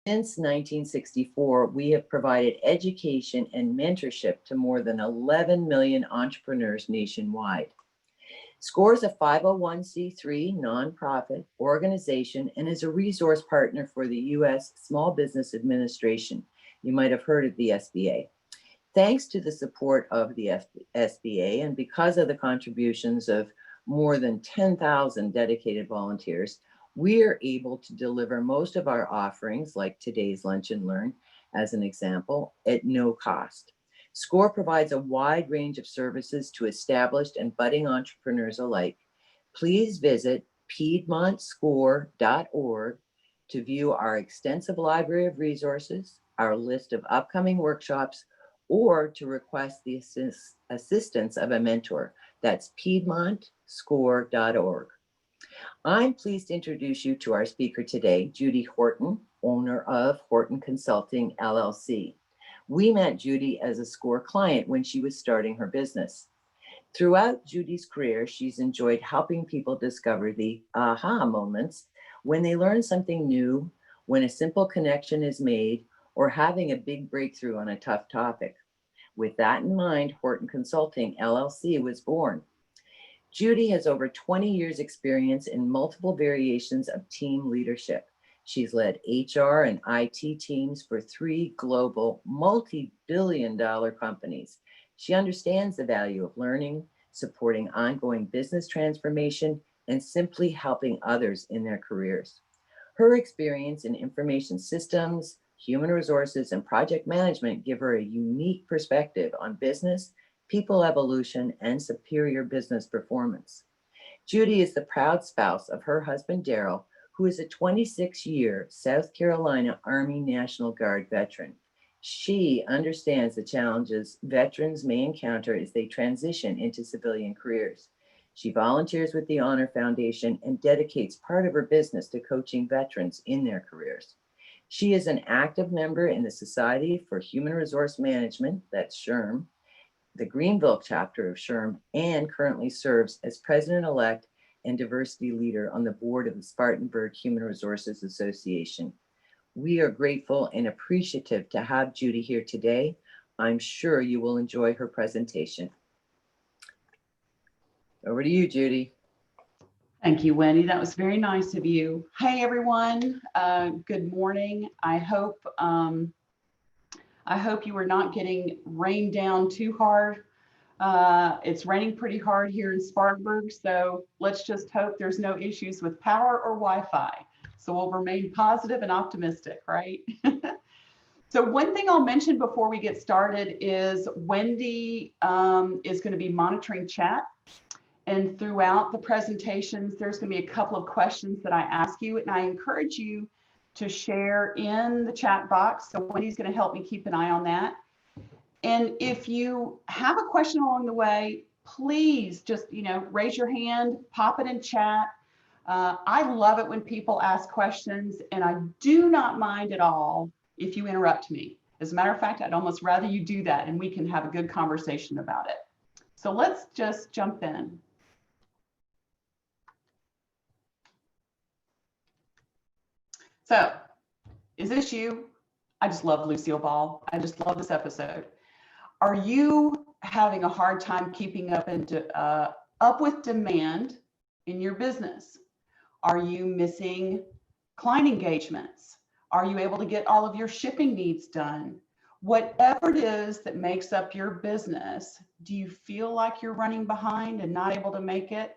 Since 1964, we have provided education and mentorship to more than 11 million entrepreneurs nationwide. SCORE is a 501c3 nonprofit organization and is a resource partner for the U.S. Small Business Administration. You might have heard of the SBA. Thanks to the support of the SBA and because of the contributions of more than 10,000 dedicated volunteers, we are able to deliver most of our offerings, like today's Lunch and Learn, as an example, at no cost. SCORE provides a wide range of services to established and budding entrepreneurs alike. Please visit piedmontscore.org to view our extensive library of resources, our list of upcoming workshops, or to request the assistance of a mentor. That's piedmontscore.org. I'm pleased to introduce you to our speaker today, Judy Horton, owner of Horton Consulting, LLC. We met Judy as a SCORE client when she was starting her business. Throughout Judy's career, she's enjoyed helping people discover the aha moments when they learn something new, when a simple connection is made, or having a big breakthrough on a tough topic. With that in mind, Horton Consulting, LLC was born. Judy has over 20 years experience in multiple variations of team leadership. She's led HR and IT teams for 3 global multi-billion-dollar companies. She understands the value of learning, supporting ongoing business transformation, and simply helping others in their careers. Her experience in information systems, human resources, and project management give her a unique perspective on business, people evolution, and superior business performance. Judy is the proud spouse of her husband, Daryl, who is a 26-year South Carolina Army National Guard veteran. She understands the challenges veterans may encounter as they transition into civilian careers. She volunteers with the Honor Foundation and dedicates part of her business to coaching veterans in their careers. She is an active member in the Society for Human Resource Management, that's SHRM, the Greenville chapter of SHRM, and currently serves as president-elect and diversity leader on the board of the Spartanburg Human Resources Association. We are grateful and appreciative to have Judy here today. I'm sure you will enjoy her presentation. Over to you, Judy. Thank you, Wendy. That was very nice of you. Hey, everyone. Good morning. I hope you are not getting rained down too hard. It's raining pretty hard here in Spartanburg, so let's just hope there's no issues with power or Wi-Fi. So we'll remain positive and optimistic, right? So one thing I'll mention before we get started is Wendy is going to be monitoring chat. And throughout the presentations, there's going to be a couple of questions that I ask you, and I encourage you to share in the chat box. So Wendy's going to help me keep an eye on that. And if you have a question along the way, please just, raise your hand, pop it in chat. I love it when people ask questions, and I do not mind at all if you interrupt me. As a matter of fact, I'd almost rather you do that, and we can have a good conversation about it. So let's just jump in. So, is this you? I just love Lucille Ball. I just love this episode. Are you having a hard time keeping up with demand in your business? Are you missing client engagements? Are you able to get all of your shipping needs done? Whatever it is that makes up your business, do you feel like you're running behind and not able to make it?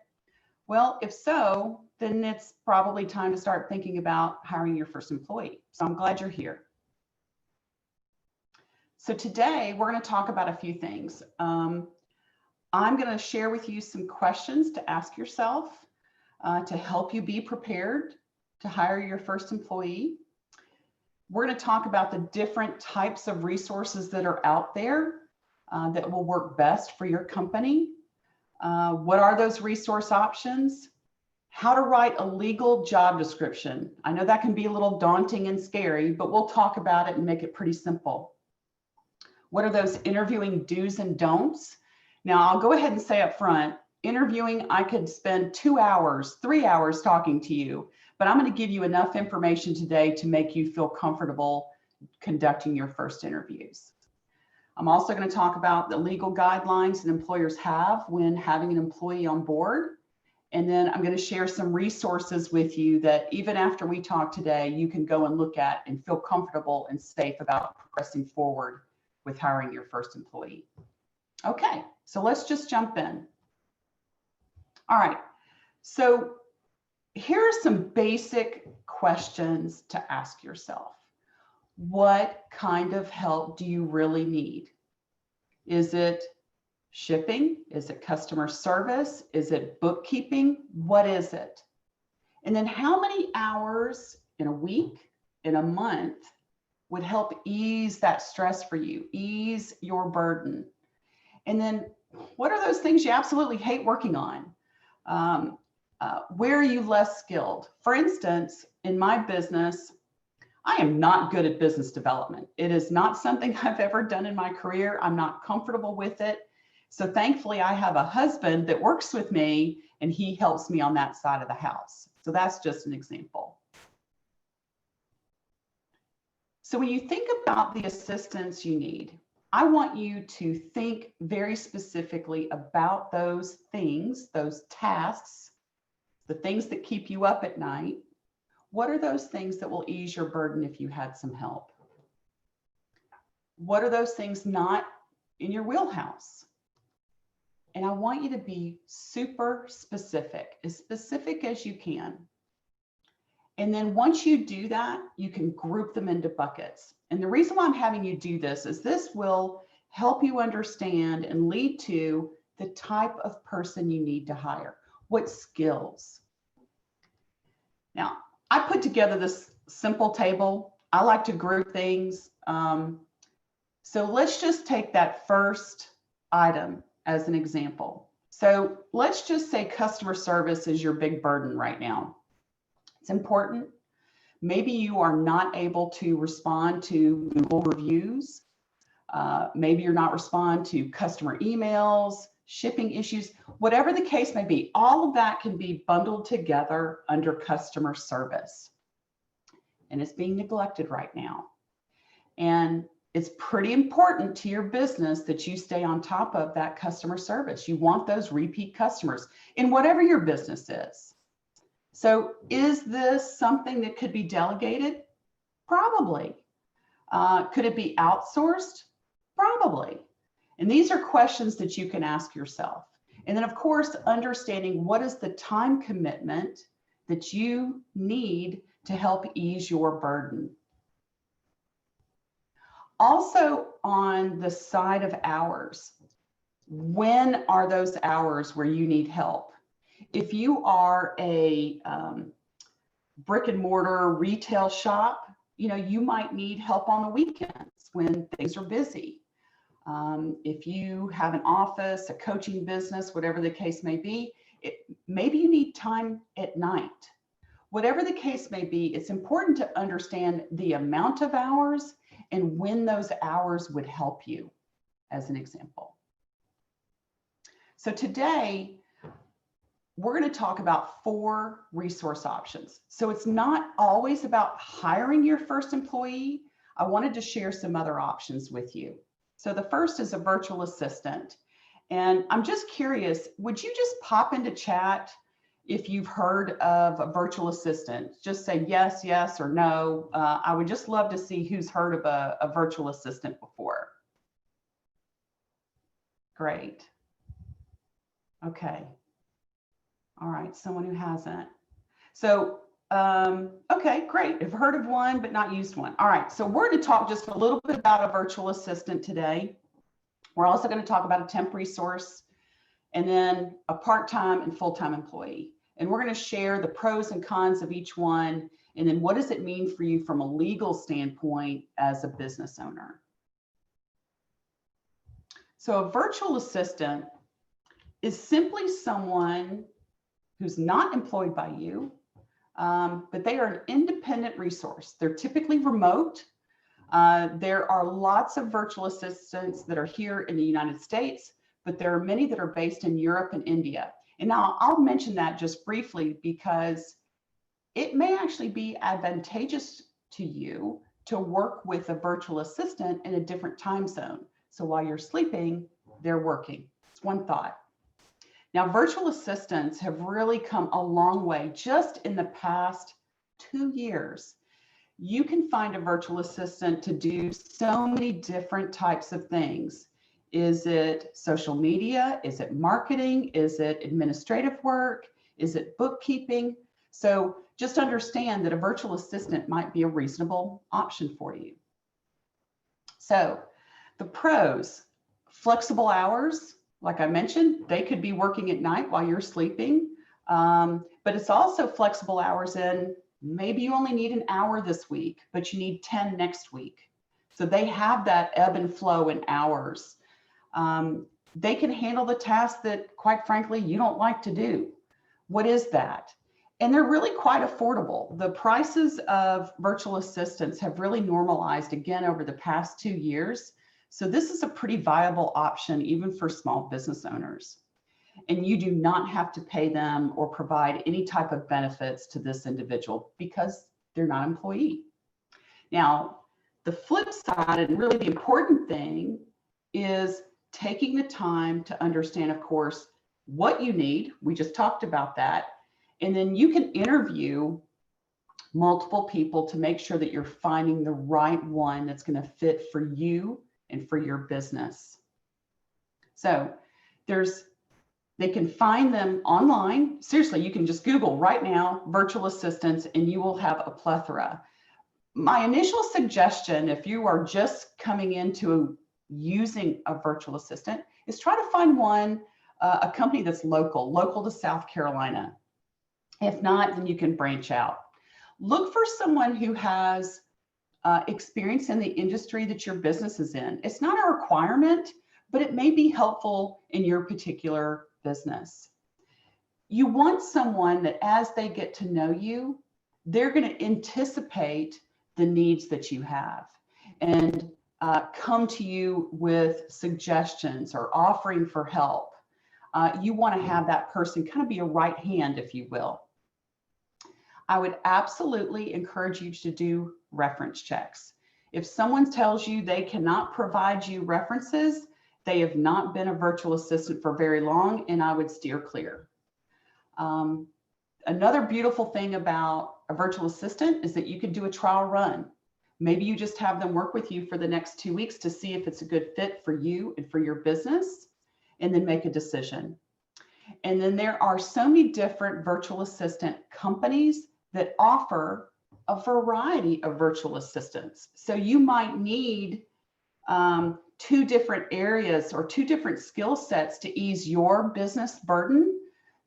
Well, if so, then it's probably time to start thinking about hiring your first employee. So I'm glad you're here. So today we're going to talk about a few things. I'm going to share with you some questions to ask yourself to help you be prepared to hire your first employee. We're going to talk about the different types of resources that are out there that will work best for your company. What are those resource options? How to write a legal job description. I know that can be a little daunting and scary, but we'll talk about it and make it pretty simple. What are those interviewing do's and don'ts? Now, I'll go ahead and say up front, interviewing, I could spend 2 hours, 3 hours talking to you, but I'm going to give you enough information today to make you feel comfortable conducting your first interviews. I'm also going to talk about the legal guidelines that employers have when having an employee on board. And then I'm going to share some resources with you that even after we talk today, you can go and look at and feel comfortable and safe about progressing forward with hiring your first employee. Okay, so let's just jump in. All right, so here are some basic questions to ask yourself. What kind of help do you really need? Is it shipping? Is it customer service? Is it bookkeeping? What is it? And then how many hours in a week, in a month, would help ease that stress for you, ease your burden? And then what are those things you absolutely hate working on? Where are you less skilled? For instance, in my business, I am not good at business development. It is not something I've ever done in my career. I'm not comfortable with it. So thankfully, I have a husband that works with me and he helps me on that side of the house. So that's just an example. So when you think about the assistance you need, I want you to think very specifically about those things, those tasks, the things that keep you up at night. What are those things that will ease your burden if you had some help? What are those things not in your wheelhouse? And I want you to be super specific as you can. And then once you do that, you can group them into buckets. And the reason why I'm having you do this is this will help you understand and lead to the type of person you need to hire. What skills? Now, I put together this simple table. I like to group things. So let's just take that first item as an example. So let's just say customer service is your big burden right now. It's important. Maybe you are not able to respond to Google reviews. Maybe you're not responding to customer emails, shipping issues, whatever the case may be. All of that can be bundled together under customer service. And it's being neglected right now. And it's pretty important to your business that you stay on top of that customer service. You want those repeat customers in whatever your business is. So is this something that could be delegated? Probably. Could it be outsourced? Probably. And these are questions that you can ask yourself. And then, of course, understanding what is the time commitment that you need to help ease your burden. Also, on the side of hours, when are those hours where you need help? If you are a brick and mortar retail shop, you might need help on the weekends when things are busy. If you have an office, a coaching business, whatever the case may be, maybe you need time at night. Whatever the case may be, it's important to understand the amount of hours and when those hours would help you, as an example. So today, we're going to talk about 4 resource options. So it's not always about hiring your first employee. I wanted to share some other options with you. So the first is a virtual assistant. And I'm just curious, would you just pop into chat if you've heard of a virtual assistant? Just say yes, yes, or no. I would just love to see who's heard of a virtual assistant before. Great. Okay. All right, someone who hasn't. So, okay, great. I've heard of one, but not used one. All right, so we're going to talk just a little bit about a virtual assistant today. We're also going to talk about a temp resource and then a part-time and full-time employee. And we're going to share the pros and cons of each one. And then what does it mean for you from a legal standpoint as a business owner? So a virtual assistant is simply someone who's not employed by you, but they are an independent resource. They're typically remote. There are lots of virtual assistants that are here in the United States, but there are many that are based in Europe and India. And now I'll mention that just briefly because it may actually be advantageous to you to work with a virtual assistant in a different time zone. So while you're sleeping, they're working. It's one thought. Now, virtual assistants have really come a long way just in the past 2 years. You can find a virtual assistant to do so many different types of things. Is it social media? Is it marketing? Is it administrative work? Is it bookkeeping? So just understand that a virtual assistant might be a reasonable option for you. So the pros, flexible hours, like I mentioned, they could be working at night while you're sleeping, but it's also flexible hours in maybe you only need an hour this week, but you need 10 next week. So they have that ebb and flow in hours. They can handle the tasks that, quite frankly, you don't like to do. What is that? And they're really quite affordable. The prices of virtual assistants have really normalized again over the past 2 years. So this is a pretty viable option even for small business owners. And you do not have to pay them or provide any type of benefits to this individual because they're not an employee. Now, the flip side, and really the important thing, is taking the time to understand, of course, what you need. We just talked about that. And then you can interview multiple people to make sure that you're finding the right one that's going to fit for you and for your business. So they can find them online. Seriously, you can just Google right now, virtual assistants, and you will have a plethora. My initial suggestion, if you are just coming into using a virtual assistant, is try to find one, a company that's local to South Carolina. If not, then you can branch out. Look for someone who has experience in the industry that your business is in. It's not a requirement, but it may be helpful in your particular business. You want someone that as they get to know you, they're going to anticipate the needs that you have and come to you with suggestions or offering for help. You want to have that person kind of be a right hand, if you will. I would absolutely encourage you to do reference checks. If someone tells you they cannot provide you references, they have not been a virtual assistant for very long, and I would steer clear. Another beautiful thing about a virtual assistant is that you can do a trial run. Maybe you just have them work with you for the next 2 weeks to see if it's a good fit for you and for your business, and then make a decision. And then there are so many different virtual assistant companies that offer a variety of virtual assistants. So you might need 2 different areas or 2 different skill sets to ease your business burden.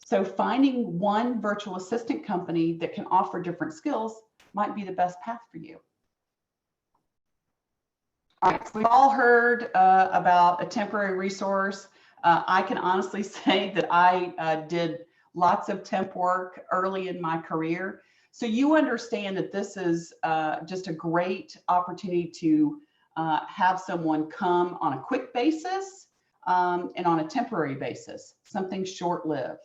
So finding one virtual assistant company that can offer different skills might be the best path for you. All right, so we've all heard about a temporary resource. I can honestly say that I did lots of temp work early in my career. So you understand that this is just a great opportunity to have someone come on a quick basis and on a temporary basis, something short-lived.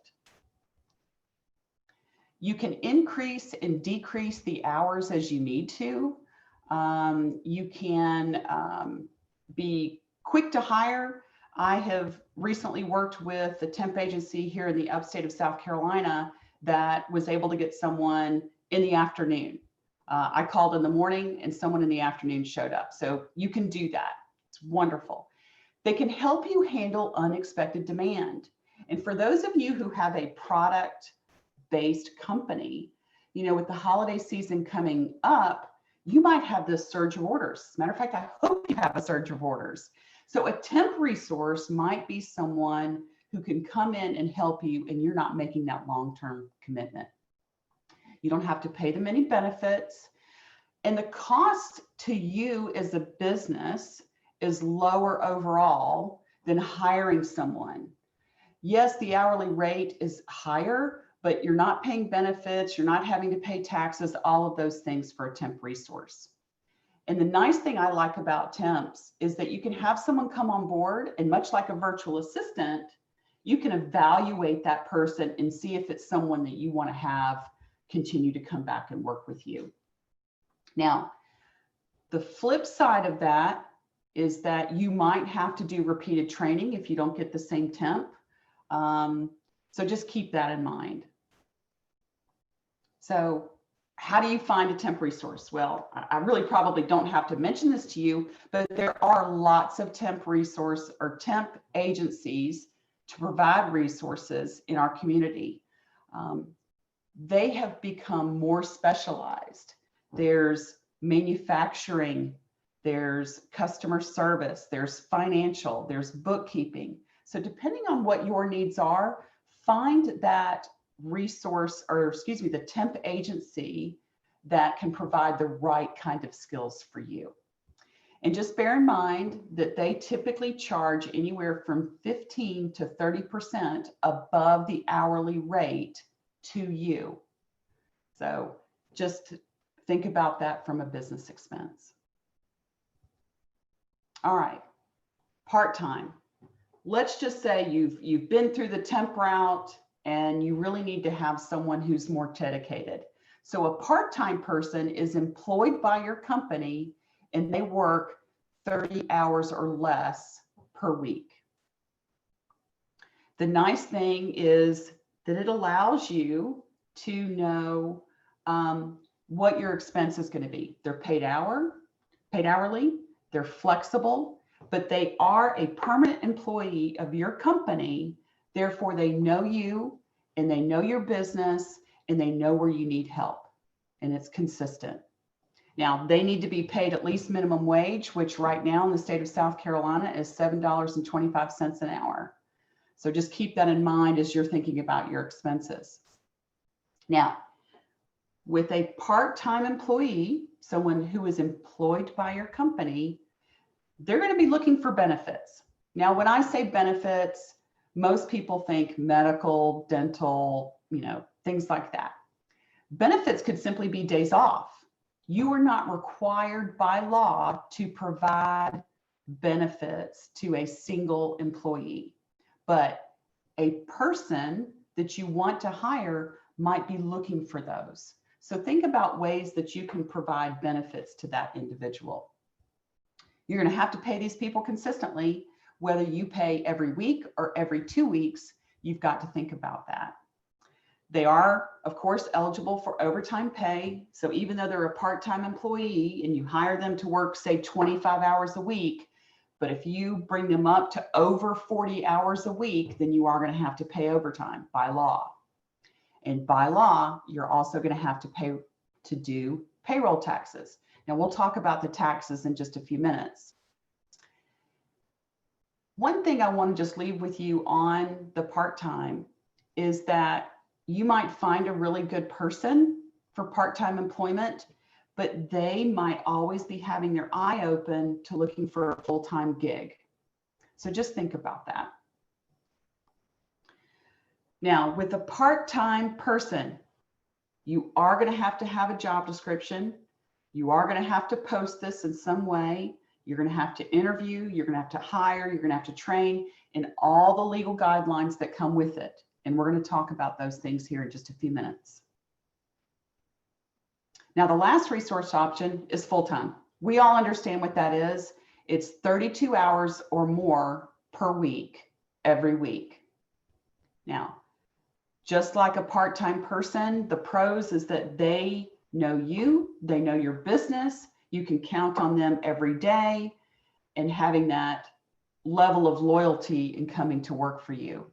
You can increase and decrease the hours as you need to. You can be quick to hire. I have recently worked with a temp agency here in the upstate of South Carolina that was able to get someone in the afternoon. I called in the morning and someone in the afternoon showed up. So you can do that. It's wonderful. They can help you handle unexpected demand. And for those of you who have a product-based company, you know, with the holiday season coming up, you might have this surge of orders. As a matter of fact, I hope you have a surge of orders. So a temp resource might be someone who can come in and help you, and you're not making that long-term commitment. You don't have to pay them any benefits. And the cost to you as a business is lower overall than hiring someone. Yes, the hourly rate is higher, but you're not paying benefits, you're not having to pay taxes, all of those things for a temp resource. And the nice thing I like about temps is that you can have someone come on board, and much like a virtual assistant, you can evaluate that person and see if it's someone that you want to have continue to come back and work with you. Now, the flip side of that is that you might have to do repeated training if you don't get the same temp. So just keep that in mind. So how do you find a temp resource? Well, I really probably don't have to mention this to you, but there are lots of temp resource or temp agencies to provide resources in our community. They have become more specialized. There's manufacturing, there's customer service, there's financial, there's bookkeeping. So depending on what your needs are, find that resource, or excuse me, the temp agency that can provide the right kind of skills for you. And just bear in mind that they typically charge anywhere from 15 to 30% above the hourly rate to you. So just think about that from a business expense. All right, part-time. Let's just say you've been through the temp route and you really need to have someone who's more dedicated. So a part-time person is employed by your company and they work 30 hours or less per week. The nice thing is that it allows you to know what your expense is going to be. They're paid hourly, they're flexible, but they are a permanent employee of your company. Therefore, they know you and they know your business and they know where you need help, and it's consistent. Now, they need to be paid at least minimum wage, which right now in the state of South Carolina is $7.25 an hour. So just keep that in mind as you're thinking about your expenses. Now, with a part-time employee, someone who is employed by your company, they're going to be looking for benefits. Now, when I say benefits, most people think medical, dental, things like that. Benefits could simply be days off. You are not required by law to provide benefits to a single employee, but a person that you want to hire might be looking for those. So think about ways that you can provide benefits to that individual. You're going to have to pay these people consistently, whether you pay every week or every 2 weeks. You've got to think about that. They are, of course, eligible for overtime pay. So even though they're a part-time employee and you hire them to work, say, 25 hours a week, but if you bring them up to over 40 hours a week, then you are going to have to pay overtime by law. And by law, you're also going to have to pay to do payroll taxes. Now, we'll talk about the taxes in just a few minutes. One thing I want to just leave with you on the part-time is that you might find a really good person for part-time employment, but they might always be having their eye open to looking for a full-time gig. So just think about that. Now, with a part-time person, you are going to have a job description. You are going to have to post this in some way. You're going to have to interview, you're going to have to hire, you're going to have to train, and all the legal guidelines that come with it. And we're going to talk about those things here in just a few minutes. Now, the last resource option is full-time. We all understand what that is. It's 32 hours or more per week, every week. Now, just like a part-time person, the pros is that they know you, they know your business, you can count on them every day, and having that level of loyalty in coming to work for you.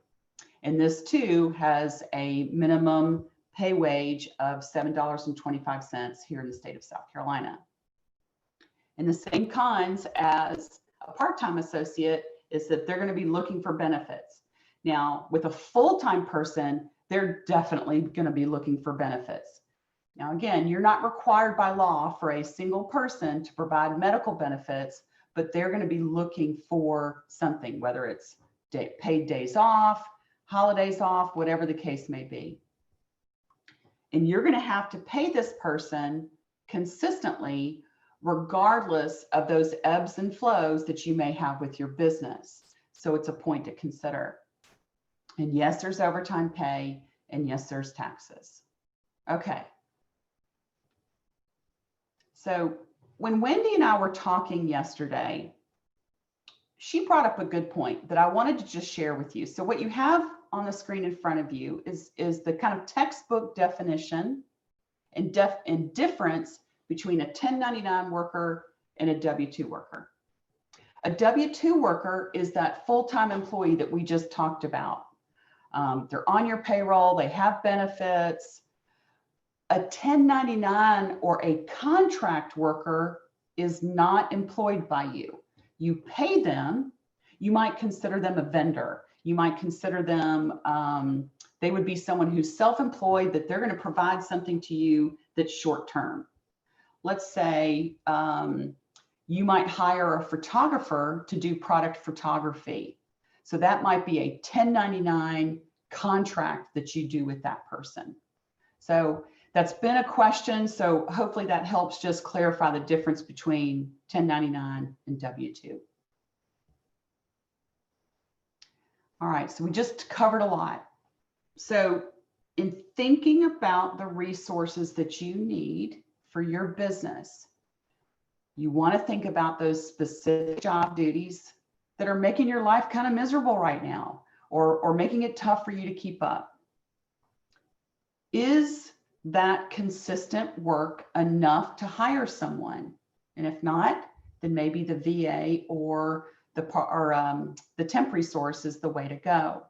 And this too has a minimum pay wage of $7.25 here in the state of South Carolina. And the same cons as a part-time associate is that they're going to be looking for benefits. Now, with a full-time person, they're definitely going to be looking for benefits. Now, again, you're not required by law for a single person to provide medical benefits, but they're going to be looking for something, whether it's paid days off, holidays off, whatever the case may be. And you're going to have to pay this person consistently, regardless of those ebbs and flows that you may have with your business. So it's a point to consider. And yes, there's overtime pay, and yes, there's taxes. Okay. So when Wendy and I were talking yesterday, she brought up a good point that I wanted to just share with you. So what you have on the screen in front of you is the kind of textbook definition and difference between a 1099 worker and a W-2 worker. A W-2 worker is that full-time employee that we just talked about. They're on your payroll, they have benefits. A 1099 or a contract worker is not employed by you. You pay them. You might consider them a vendor. You might consider them, they would be someone who's self-employed, that they're going to provide something to you that's short-term. Let's say you might hire a photographer to do product photography. So that might be a 1099 contract that you do with that person. So that's been a question. So hopefully that helps just clarify the difference between 1099 and W-2. All right, so we just covered a lot. So in thinking about the resources that you need for your business, you want to think about those specific job duties that are making your life kind of miserable right now, or making it tough for you to keep up. Is that consistent work enough to hire someone? And if not, then maybe the VA or the temp resource is the way to go.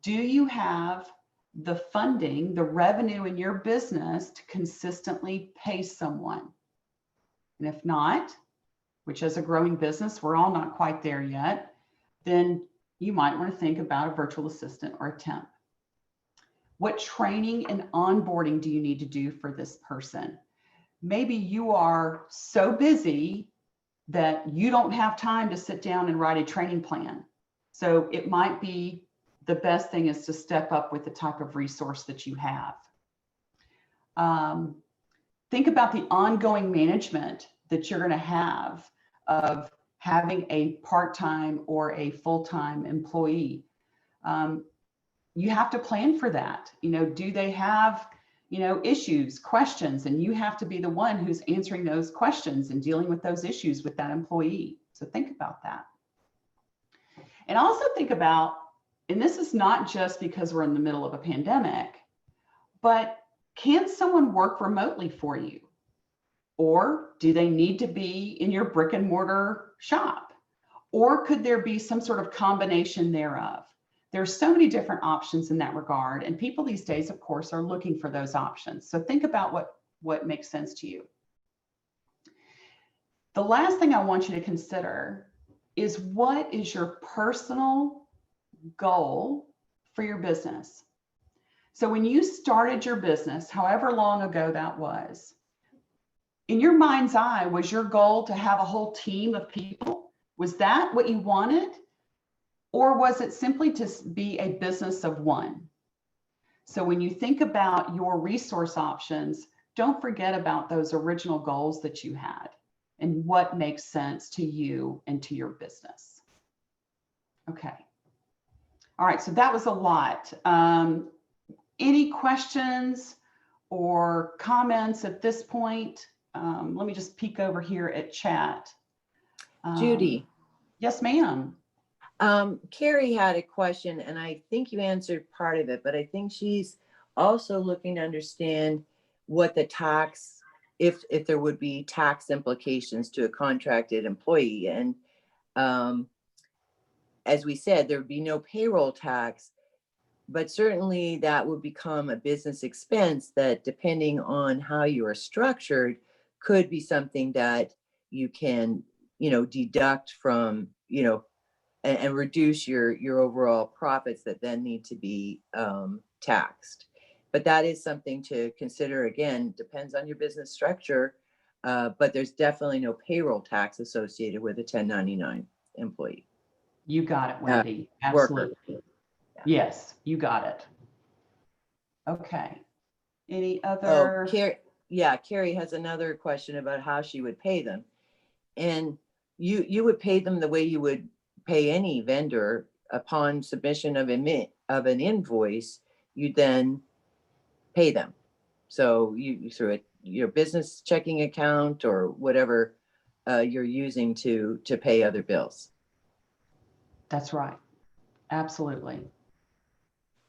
Do you have the funding, the revenue in your business to consistently pay someone? And if not, which as a growing business, we're all not quite there yet, then you might want to think about a virtual assistant or a temp. What training and onboarding do you need to do for this person? Maybe you are so busy that you don't have time to sit down and write a training plan. So it might be the best thing is to step up with the type of resource that you have. Think about the ongoing management that you're going to have of having a part-time or a full-time employee. You have to plan for that. Do they have, issues, questions, and you have to be the one who's answering those questions and dealing with those issues with that employee. So think about that. And also think about, and this is not just because we're in the middle of a pandemic, but can someone work remotely for you? Or do they need to be in your brick and mortar shop? Or could there be some sort of combination thereof? There's so many different options in that regard. And people these days, of course, are looking for those options. So think about what makes sense to you. The last thing I want you to consider is, what is your personal goal for your business? So when you started your business, however long ago that was, in your mind's eye, was your goal to have a whole team of people? Was that what you wanted? Or was it simply to be a business of one? So when you think about your resource options, don't forget about those original goals that you had and what makes sense to you and to your business. Okay. All right, so that was a lot. Any questions or comments at this point? Let me just peek over here at chat. Judy. Yes, ma'am. Carrie had a question, and I think you answered part of it, but I think she's also looking to understand what the tax, if there would be tax implications to a contracted employee. And as we said, there would be no payroll tax, but certainly that would become a business expense that, depending on how you are structured, could be something that you can, deduct from, and reduce your overall profits that then need to be taxed. But that is something to consider. Again, depends on your business structure, but there's definitely no payroll tax associated with a 1099 employee. You got it, Wendy. Absolutely. Worker. Yes, you got it. Okay. Any other? Carrie has another question about how she would pay them. And you would pay them the way you would pay any vendor. Upon submission of an invoice, you then pay them. So you through your business checking account or whatever you're using to pay other bills. That's right. Absolutely.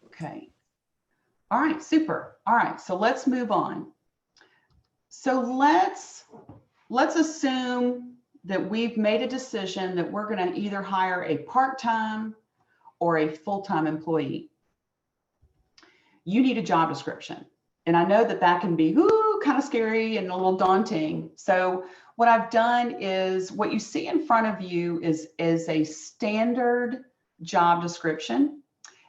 Okay. All right, super. All right, so let's move on. So let's assume that we've made a decision that we're going to either hire a part-time or a full-time employee. You need a job description. And I know that that can be kind of scary and a little daunting. So what I've done is what you see in front of you is a standard job description.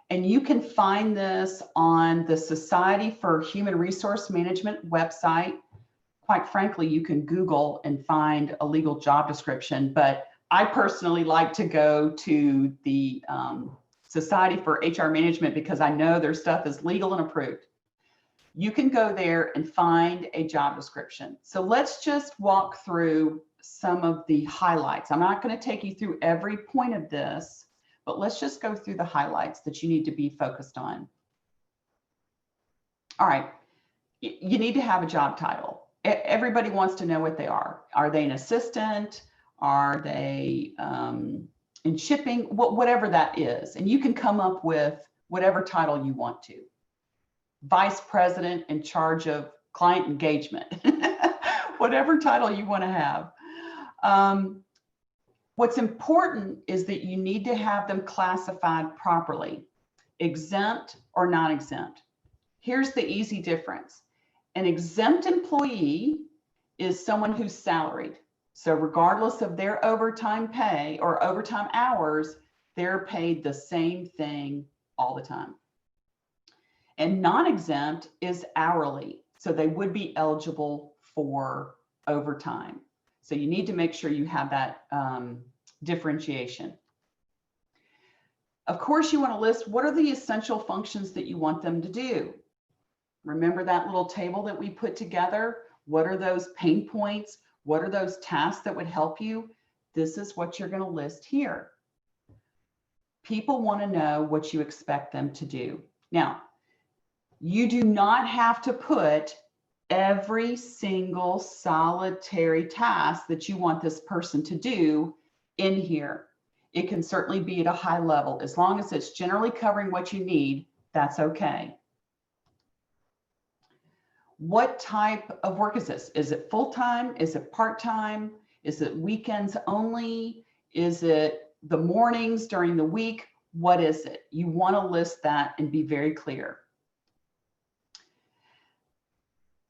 And you can find this on the Society for Human Resource Management website. Quite frankly, you can Google and find a legal job description, but I personally like to go to the Society for HR Management because I know their stuff is legal and approved. You can go there and find a job description. So let's just walk through some of the highlights. I'm not going to take you through every point of this, but let's just go through the highlights that you need to be focused on. All right, you need to have a job title. Everybody wants to know what they are. Are they an assistant? Are they in shipping? Whatever that is. And you can come up with whatever title you want to. Vice president in charge of client engagement, whatever title you want to have. What's important is that you need to have them classified properly, exempt or non-exempt. Here's the easy difference. An exempt employee is someone who's salaried. So regardless of their overtime pay or overtime hours, they're paid the same thing all the time. And non-exempt is hourly. So they would be eligible for overtime. So you need to make sure you have that differentiation. Of course, you want to list what are the essential functions that you want them to do. Remember that little table that we put together? What are those pain points? What are those tasks that would help you? This is what you're going to list here. People want to know what you expect them to do. Now, you do not have to put every single solitary task that you want this person to do in here. It can certainly be at a high level. As long as it's generally covering what you need, that's okay. What type of work is this? Is it full-time? Is it part-time? Is it weekends only? Is it the mornings during the week? What is it? You want to list that and be very clear.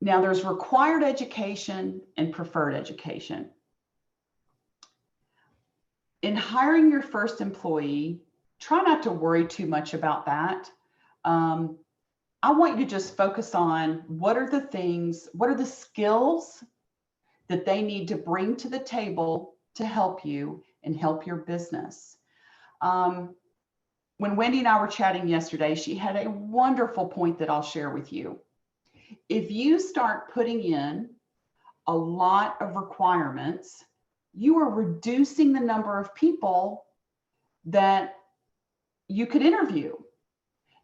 Now there's required education and preferred education. In hiring your first employee, try not to worry too much about that. I want you to just focus on what are the skills that they need to bring to the table to help you and help your business. When Wendy and I were chatting yesterday, she had a wonderful point that I'll share with you. If you start putting in a lot of requirements, you are reducing the number of people that you could interview.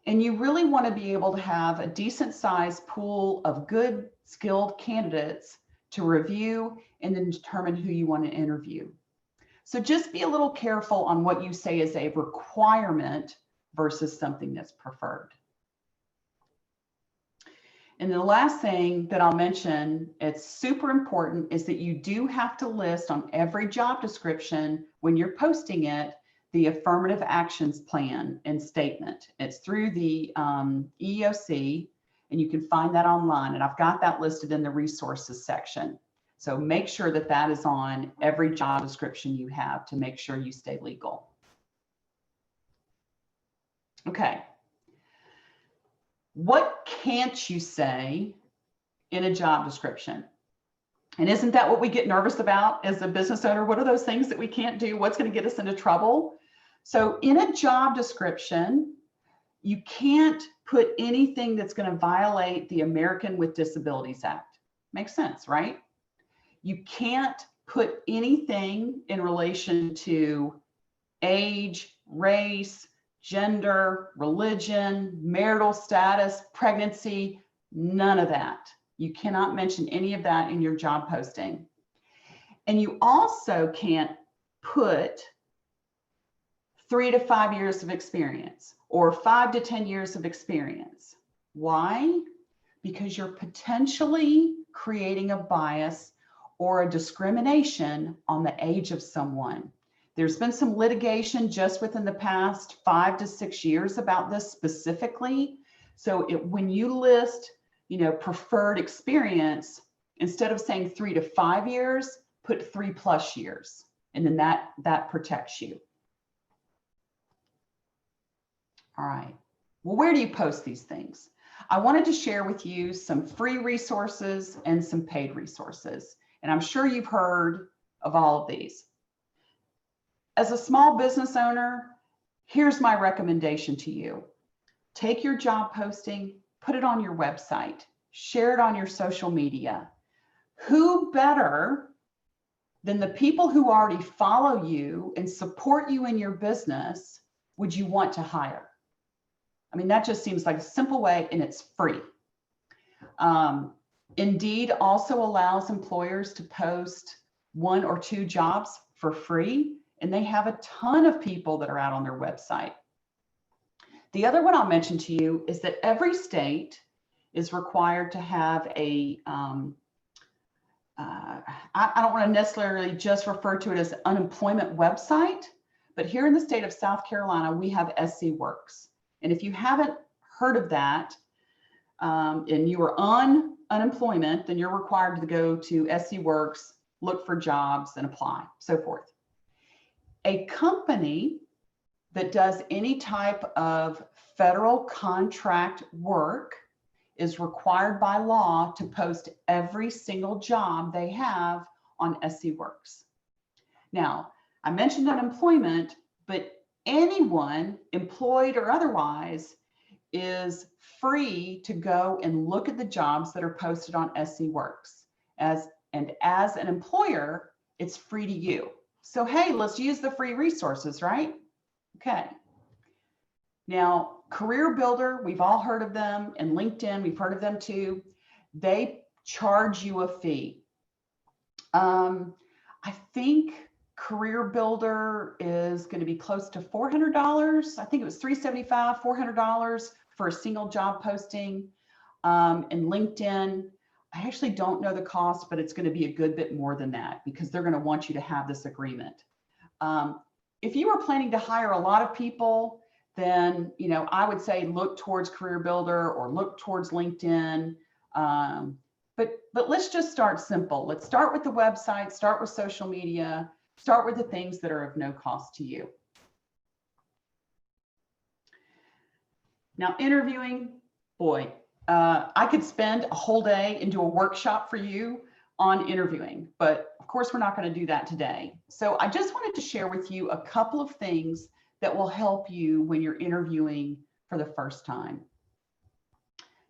And you really want to be able to have a decent sized pool of good skilled candidates to review and then determine who you want to interview. So just be a little careful on what you say is a requirement versus something that's preferred. And the last thing that I'll mention, it's super important, is that you do have to list on every job description when you're posting it, the affirmative actions plan and statement. It's through the EEOC, and you can find that online. And I've got that listed in the resources section. So make sure that that is on every job description you have to make sure you stay legal. Okay. What can't you say in a job description? And isn't that what we get nervous about as a business owner? What are those things that we can't do? What's going to get us into trouble? So in a job description, you can't put anything that's going to violate the American with Disabilities Act. Makes sense, right? You can't put anything in relation to age, race, gender, religion, marital status, pregnancy, None of that. You cannot mention any of that in your job posting. And you also can't put 3 to 5 years of experience or 5 to 10 years of experience. Why? Because you're potentially creating a bias or a discrimination on the age of someone. There's been some litigation just within the past 5 to 6 years about this specifically. So when you list, preferred experience, instead of saying 3 to 5 years, put 3+ years, and then that protects you. All right. Well, where do you post these things? I wanted to share with you some free resources and some paid resources, and I'm sure you've heard of all of these. As a small business owner, here's my recommendation to you. Take your job posting, put it on your website, share it on your social media. Who better than the people who already follow you and support you in your business would you want to hire? I mean, that just seems like a simple way, and it's free. Indeed also allows employers to post 1 or 2 jobs for free, and they have a ton of people that are out on their website. The other one I'll mention to you is that every state is required to have a, I don't want to necessarily just refer to it as an unemployment website, but here in the state of South Carolina, we have SC Works. And if you haven't heard of that, and you are on unemployment, then you're required to go to SC Works, look for jobs and apply, so forth. A company that does any type of federal contract work is required by law to post every single job they have on SC Works. Now, I mentioned unemployment, but anyone, employed or otherwise, is free to go and look at the jobs that are posted on SC Works. As an employer, it's free to you. So, hey, let's use the free resources, right? Okay. Now, Career Builder, we've all heard of them, and LinkedIn, we've heard of them too. They charge you a fee. I think Career Builder is going to be close to $400. I think it was $375, $400 for a single job posting. And LinkedIn, I actually don't know the cost, but it's going to be a good bit more than that because they're going to want you to have this agreement. If you are planning to hire a lot of people, then I would say look towards Career Builder or look towards LinkedIn. But let's just start simple. Let's start with the website, start with social media, start with the things that are of no cost to you. Now, interviewing, boy, I could spend a whole day and do a workshop for you on interviewing, but of course, we're not going to do that today. So I just wanted to share with you a couple of things that will help you when you're interviewing for the first time.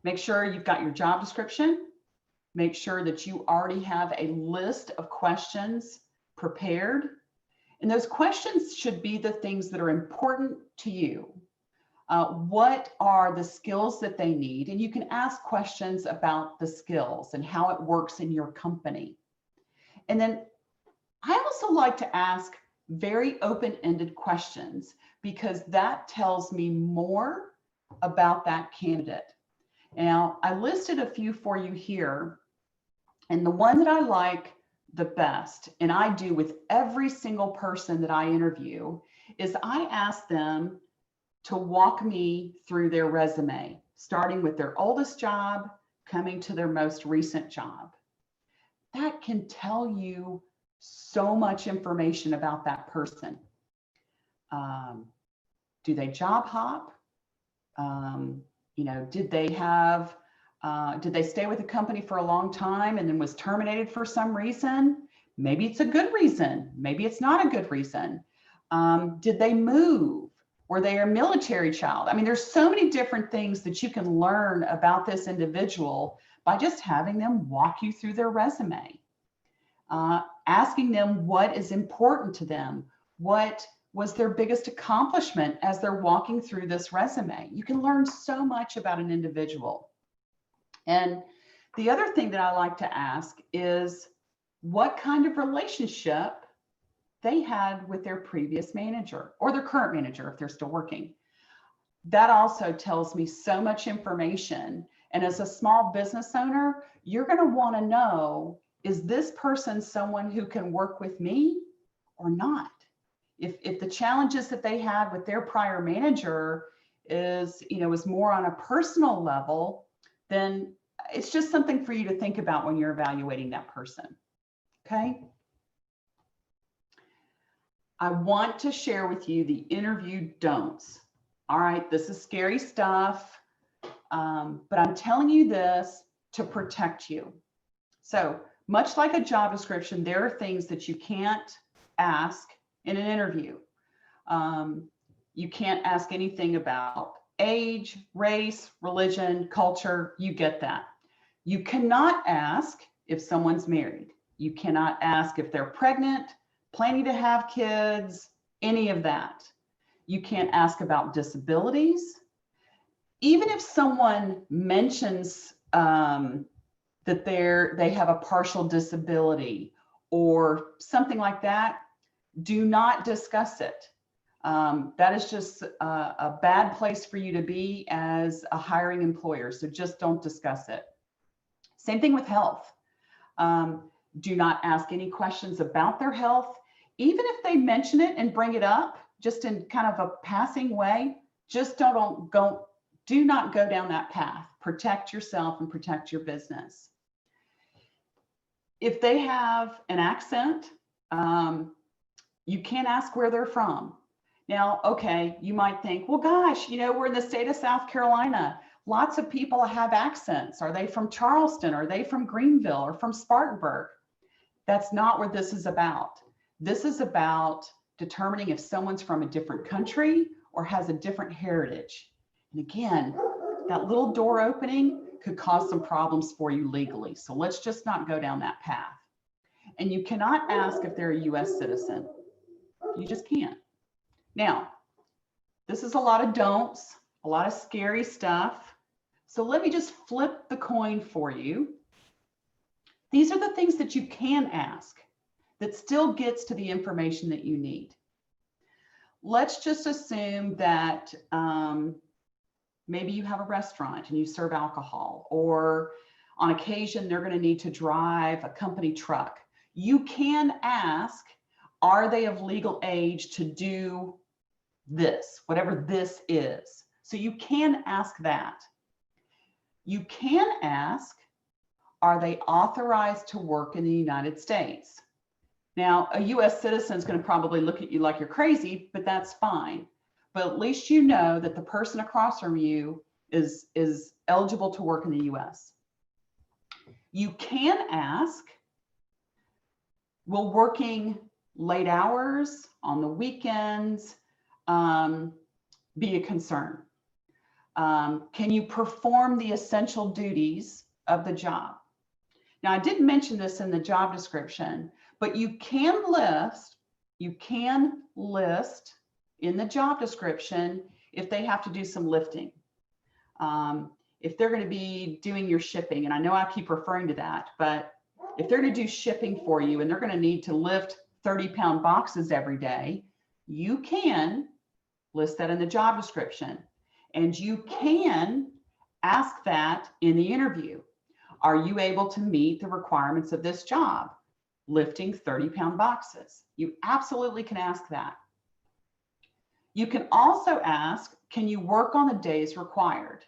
Make sure you've got your job description. Make sure that you already have a list of questions prepared. And those questions should be the things that are important to you. What are the skills that they need? And you can ask questions about the skills and how it works in your company. And then I also like to ask very open-ended questions because that tells me more about that candidate. Now, I listed a few for you here, and the one that I like the best, and I do with every single person that I interview, is I ask them to walk me through their resume, starting with their oldest job, coming to their most recent job. That can tell you so much information about that person. Do they job hop? Did they stay with the company for a long time and then was terminated for some reason? Maybe it's a good reason. Maybe it's not a good reason. Did they move? Were they a military child? I mean, there's so many different things that you can learn about this individual by just having them walk you through their resume. Asking them what is important to them. What was their biggest accomplishment as they're walking through this resume? You can learn so much about an individual. And the other thing that I like to ask is what kind of relationship they had with their previous manager or their current manager if they're still working. That also tells me so much information. And as a small business owner, you're going to want to know, is this person someone who can work with me or not? If the challenges that they had with their prior manager is more on a personal level, then it's just something for you to think about when you're evaluating that person. Okay. I want to share with you the interview don'ts. All right, this is scary stuff, but I'm telling you this to protect you. So much like a job description, there are things that you can't ask in an interview. You can't ask anything about age, race, religion, culture. You get that. You cannot ask if someone's married. You cannot ask if they're pregnant, planning to have kids, any of that. You can't ask about disabilities. Even if someone mentions that they have a partial disability or something like that, do not discuss it. That is just a bad place for you to be as a hiring employer. So just don't discuss it. Same thing with health. Do not ask any questions about their health. Even if they mention it and bring it up just in kind of a passing way, just do not go down that path. Protect yourself and protect your business. If they have an accent, you can't ask where they're from. Now, okay, you might think, well, gosh, we're in the state of South Carolina. Lots of people have accents. Are they from Charleston? Are they from Greenville or from Spartanburg? That's not what this is about. This is about determining if someone's from a different country or has a different heritage. And again, that little door opening could cause some problems for you legally. So let's just not go down that path. And you cannot ask if they're a US citizen. You just can't. Now, this is a lot of don'ts, a lot of scary stuff. So let me just flip the coin for you. These are the things that you can ask that still gets to the information that you need. Let's just assume that maybe you have a restaurant and you serve alcohol, or on occasion, they're going to need to drive a company truck. You can ask, are they of legal age to do this, whatever this is? So you can ask that. You can ask, are they authorized to work in the United States? Now, a US citizen is going to probably look at you like you're crazy, but that's fine. But at least you know that the person across from you is eligible to work in the US. You can ask, will working late hours on the weekends be a concern? Can you perform the essential duties of the job? Now, I didn't mention this in the job description, but you can list in the job description if they have to do some lifting. If they're going to be doing your shipping, and I know I keep referring to that, but if they're going to do shipping for you and they're going to need to lift 30-pound boxes every day, you can list that in the job description. And you can ask that in the interview. Are you able to meet the requirements of this job, lifting 30-pound boxes? You absolutely can ask that. You can also ask, can you work on the days required?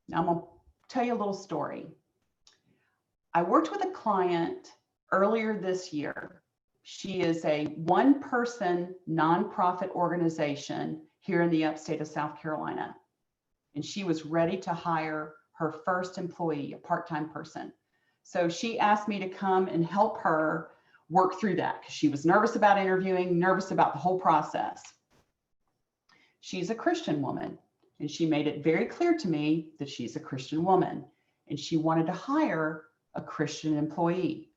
Now I'm going to tell you a little story. I worked with a client earlier this year. She is a one-person nonprofit organization here in the upstate of South Carolina. And she was ready to hire her first employee, a part-time person. So she asked me to come and help her work through that because she was nervous about interviewing, nervous about the whole process. She's a Christian woman, and she made it very clear to me that she's a Christian woman, and she wanted to hire a Christian employee.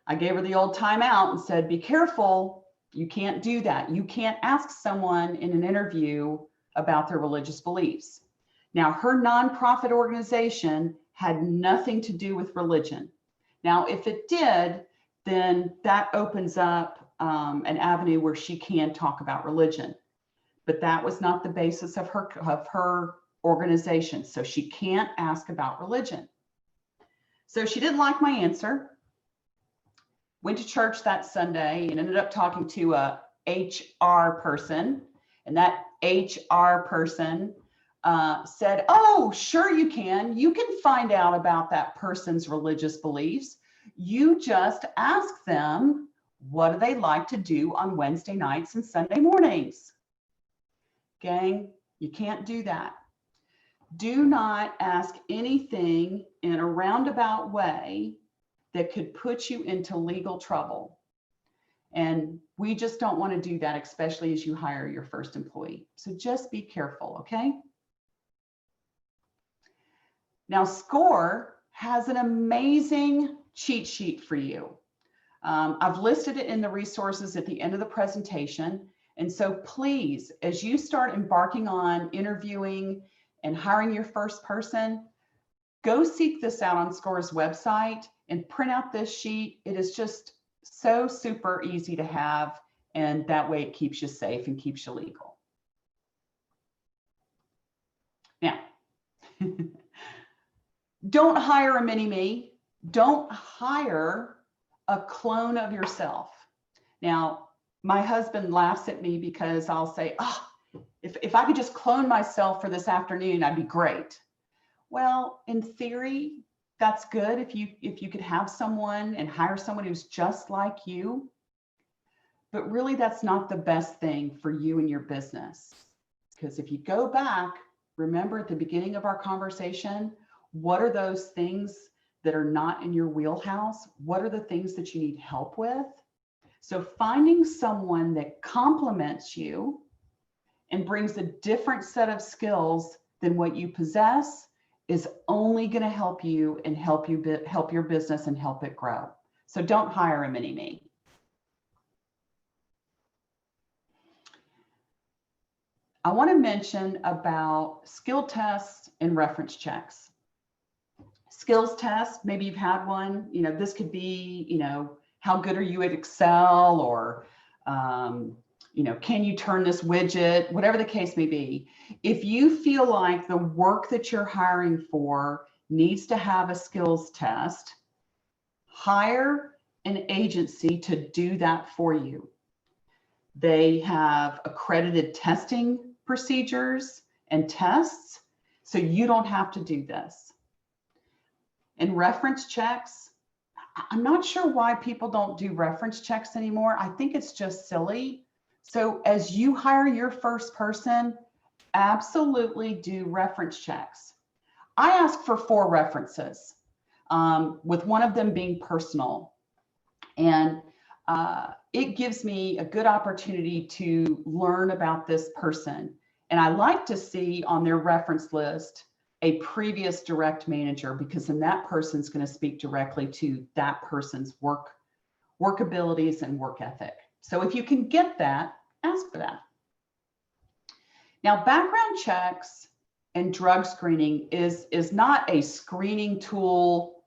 I gave her the old timeout and said, be careful, you can't do that. You can't ask someone in an interview about their religious beliefs. Now, her nonprofit organization had nothing to do with religion. Now, if it did, then that opens up an avenue where she can talk about religion. But that was not the basis of her organization. So she can't ask about religion. So she didn't like my answer. Went to church that Sunday and ended up talking to a HR person. And that HR person said, oh, sure you can. You can find out about that person's religious beliefs. You just ask them, what do they like to do on Wednesday nights and Sunday mornings? Gang, you can't do that. Do not ask anything in a roundabout way that could put you into legal trouble. And we just don't want to do that, especially as you hire your first employee. So just be careful, okay? Now, SCORE has an amazing cheat sheet for you. I've listed it in the resources at the end of the presentation. And so please, as you start embarking on interviewing and hiring your first person, go seek this out on SCORE's website and print out this sheet. It is just so super easy to have, and that way it keeps you safe and keeps you legal. Now, don't hire a mini-me. Don't hire a clone of yourself. Now, my husband laughs at me because I'll say, oh, if I could just clone myself for this afternoon, I'd be great. Well, in theory, that's good if you could have someone and hire someone who's just like you. But really, that's not the best thing for you and your business. Because if you go back, remember at the beginning of our conversation, what are those things that are not in your wheelhouse? What are the things that you need help with? So finding someone that complements you and brings a different set of skills than what you possess is only going to help you and help your business and help it grow. So don't hire a mini-me. I want to mention about skill tests and reference checks. Skills test, maybe you've had one, this could be, how good are you at Excel, or, can you turn this widget, whatever the case may be. If you feel like the work that you're hiring for needs to have a skills test, hire an agency to do that for you. They have accredited testing procedures and tests, so you don't have to do this. And reference checks, I'm not sure why people don't do reference checks anymore. I think it's just silly. So as you hire your first person, absolutely do reference checks. I ask for 4 references, with one of them being personal. And it gives me a good opportunity to learn about this person. And I like to see on their reference list a previous direct manager, because then that person's going to speak directly to that person's work abilities and work ethic. So if you can get that, ask for that. Now, background checks and drug screening is not a screening tool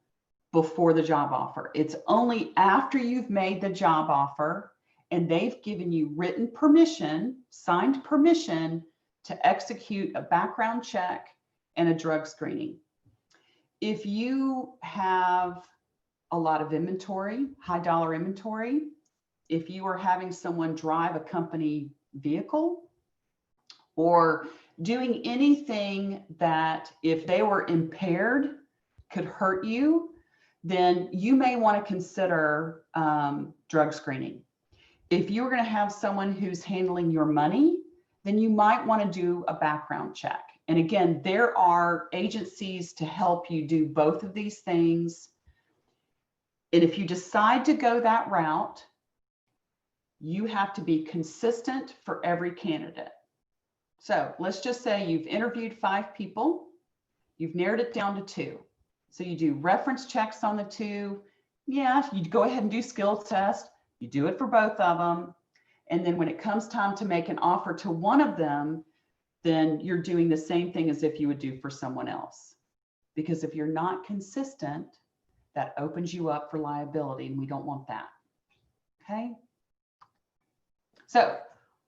before the job offer. It's only after you've made the job offer and they've given you written permission, signed permission to execute a background check and a drug screening. If you have a lot of inventory, high dollar inventory, if you are having someone drive a company vehicle or doing anything that if they were impaired could hurt you, then you may want to consider drug screening. If you're going to have someone who's handling your money, then you might want to do a background check. And again, there are agencies to help you do both of these things. And if you decide to go that route, you have to be consistent for every candidate. So let's just say you've interviewed 5 people, you've narrowed it down to 2. So you do reference checks on the 2. Yeah, you go ahead and do skills test. You do it for both of them. And then when it comes time to make an offer to one of them, then you're doing the same thing as if you would do for someone else. Because if you're not consistent, that opens you up for liability, and we don't want that. Okay? So,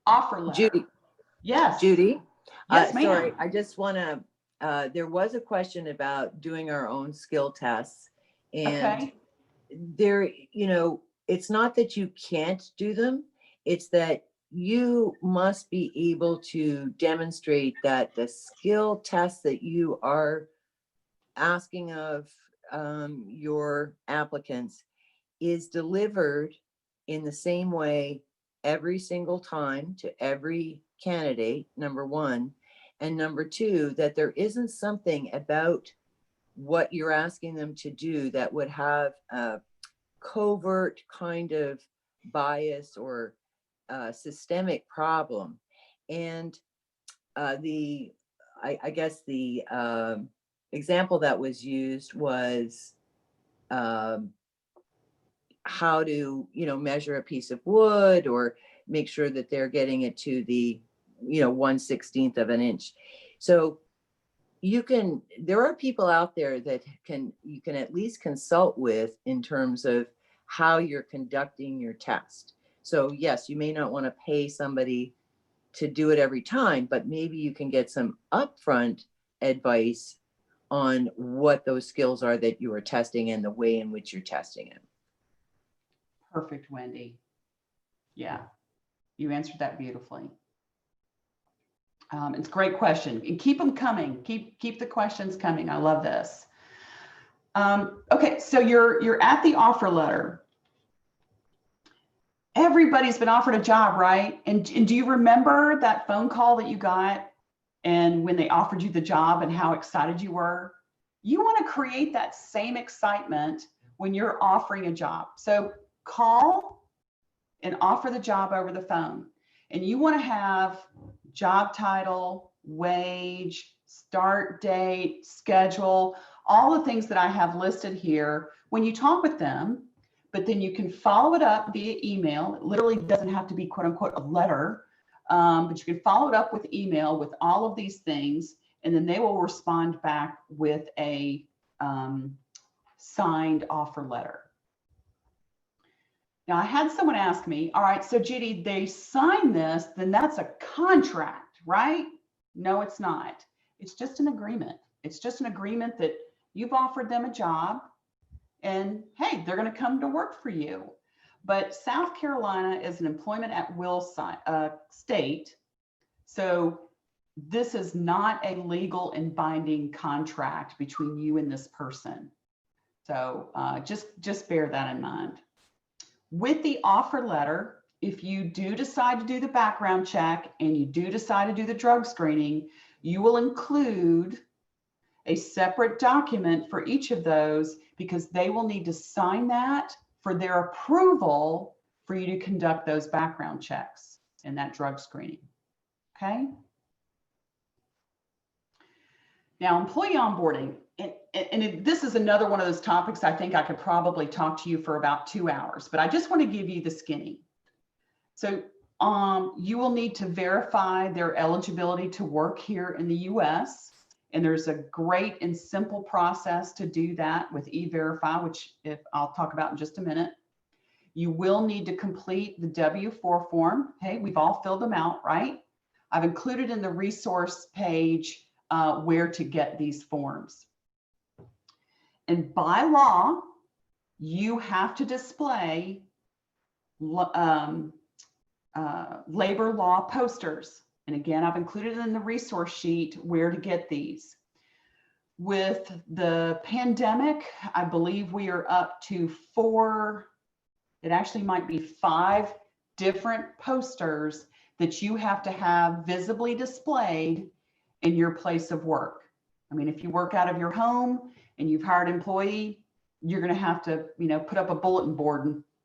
offer letter. Judy, Yes. Judy, Yes, ma'am. sorry, I just want to, there was a question about doing our own skill tests. And Okay. there, it's not that you can't do them, it's that you must be able to demonstrate that the skill tests that you are asking of your applicants is delivered in the same way every single time to every candidate, number one. And number two, that there isn't something about what you're asking them to do that would have a covert kind of bias or systemic problem. And I guess the example that was used was how to, measure a piece of wood or make sure that they're getting it to the, 1/16 of an inch. So there are people out there that you can at least consult with in terms of how you're conducting your test. So yes, you may not want to pay somebody to do it every time, but maybe you can get some upfront advice on what those skills are that you are testing and the way in which you're testing it. Perfect, Wendy. Yeah, you answered that beautifully. It's a great question, and keep them coming. Keep the questions coming. I love this. Okay, so you're at the offer letter. Everybody's been offered a job, right? And do you remember that phone call that you got and when they offered you the job and how excited you were? You want to create that same excitement when you're offering a job. So call and offer the job over the phone. And you want to have job title, wage, start date, schedule, all the things that I have listed here when you talk with them. But then you can follow it up via email. It literally doesn't have to be quote unquote a letter, but you can follow it up with email with all of these things, and then they will respond back with a signed offer letter. Now, I had someone ask me, all right, so Judy, they sign this, then that's a contract, right? No, it's not. It's just an agreement. It's just an agreement that you've offered them a job and hey, they're going to come to work for you. But South Carolina is an employment at will state. So this is not a legal and binding contract between you and this person. So just bear that in mind. With the offer letter, if you do decide to do the background check and you do decide to do the drug screening, you will include a separate document for each of those because they will need to sign that for their approval for you to conduct those background checks and that drug screening. Okay? Now, employee onboarding, and this is another one of those topics I think I could probably talk to you for about 2 hours, but I just want to give you the skinny. So you will need to verify their eligibility to work here in the US. And there's a great and simple process to do that with E-Verify, which I'll talk about in just a minute. You will need to complete the W-4 form. Hey, we've all filled them out, right? I've included in the resource page where to get these forms. And by law, you have to display labor law posters. And again, I've included in the resource sheet where to get these. With the pandemic, I believe we are up to 4, it actually might be 5 different posters that you have to have visibly displayed in your place of work. I mean, if you work out of your home and you've hired an employee, you're going to have to, put up a bulletin board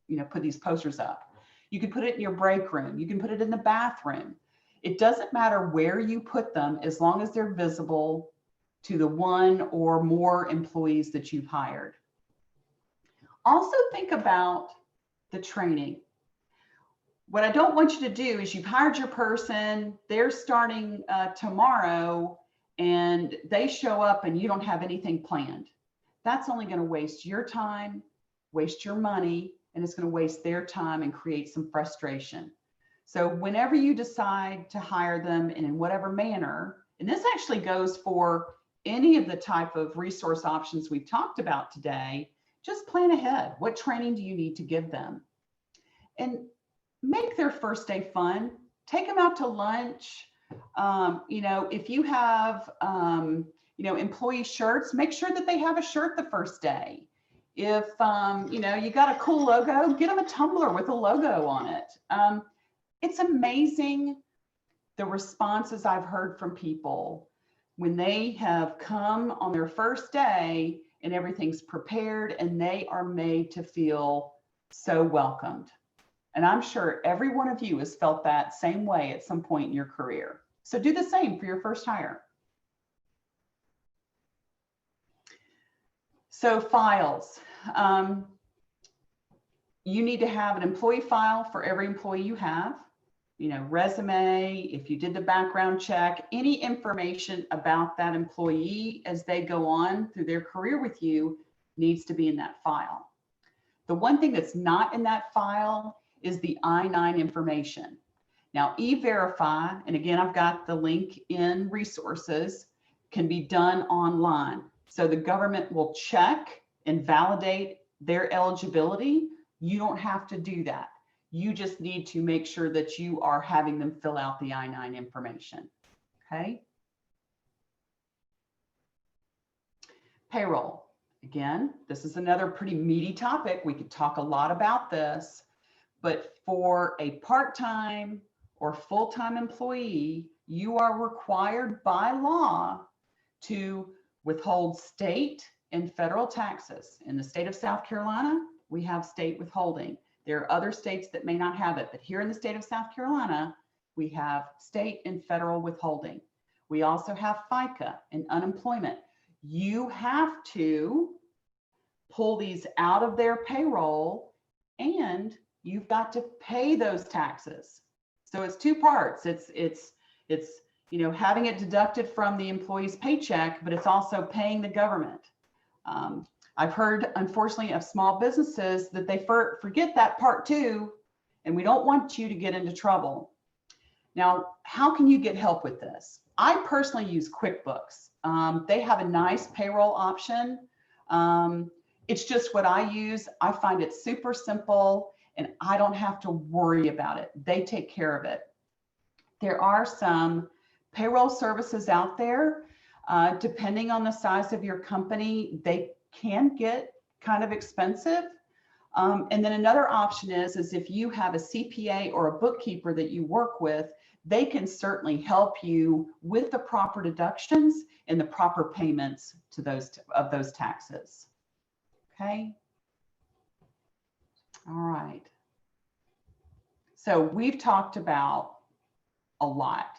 and, put these posters up. You can put it in your break room. You can put it in the bathroom. It doesn't matter where you put them as long as they're visible to the 1 or more employees that you've hired. Also think about the training. What I don't want you to do is you've hired your person, they're starting tomorrow, and they show up and you don't have anything planned. That's only going to waste your time, waste your money, and it's going to waste their time and create some frustration. So whenever you decide to hire them and in whatever manner, and this actually goes for any of the type of resource options we've talked about today, just plan ahead. What training do you need to give them? And make their first day fun. Take them out to lunch. If you have, employee shirts, make sure that they have a shirt the first day. If, you got a cool logo, get them a tumbler with a logo on it. It's amazing the responses I've heard from people when they have come on their first day and everything's prepared and they are made to feel so welcomed. And I'm sure every one of you has felt that same way at some point in your career. So do the same for your first hire. So files. You need to have an employee file for every employee you have. Resume, if you did the background check, any information about that employee as they go on through their career with you needs to be in that file. The one thing that's not in that file is the I-9 information. Now, E-Verify, and again, I've got the link in resources, can be done online. So the government will check and validate their eligibility. You don't have to do that. You just need to make sure that you are having them fill out the I-9 information, okay? Payroll. Again, this is another pretty meaty topic. We could talk a lot about this, but for a part-time or full-time employee, you are required by law to withhold state and federal taxes. In the state of South Carolina, we have state withholding. There are other states that may not have it, but here in the state of South Carolina, we have state and federal withholding. We also have FICA and unemployment. You have to pull these out of their payroll and you've got to pay those taxes. So it's two parts. It's having it deducted from the employee's paycheck, but it's also paying the government. I've heard, unfortunately, of small businesses that they forget that part too, and we don't want you to get into trouble. Now, how can you get help with this? I personally use QuickBooks. They have a nice payroll option. It's just what I use. I find it super simple and I don't have to worry about it. They take care of it. There are some payroll services out there. Depending on the size of your company, they can get kind of expensive. And then another option is if you have a CPA or a bookkeeper that you work with, they can certainly help you with the proper deductions and the proper payments to those taxes. Okay. All right. So we've talked about a lot.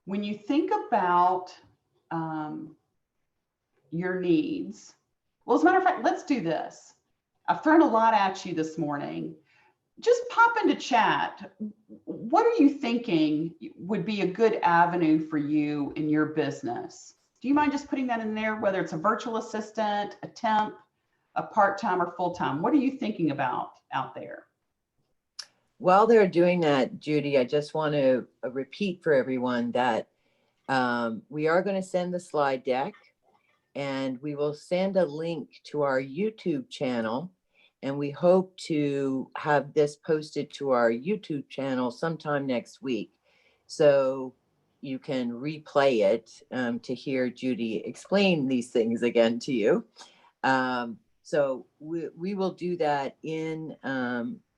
When you think about your needs, well, as a matter of fact, let's do this. I've thrown a lot at you this morning. Just pop into chat. What are you thinking would be a good avenue for you in your business? Do you mind just putting that in there, whether it's a virtual assistant, a temp, a part-time or full-time? What are you thinking about out there? While they're doing that, Judy, I just want to repeat for everyone that we are going to send the slide deck and we will send a link to our YouTube channel. And we hope to have this posted to our YouTube channel sometime next week. So you can replay it to hear Judy explain these things again to you. So we will do that in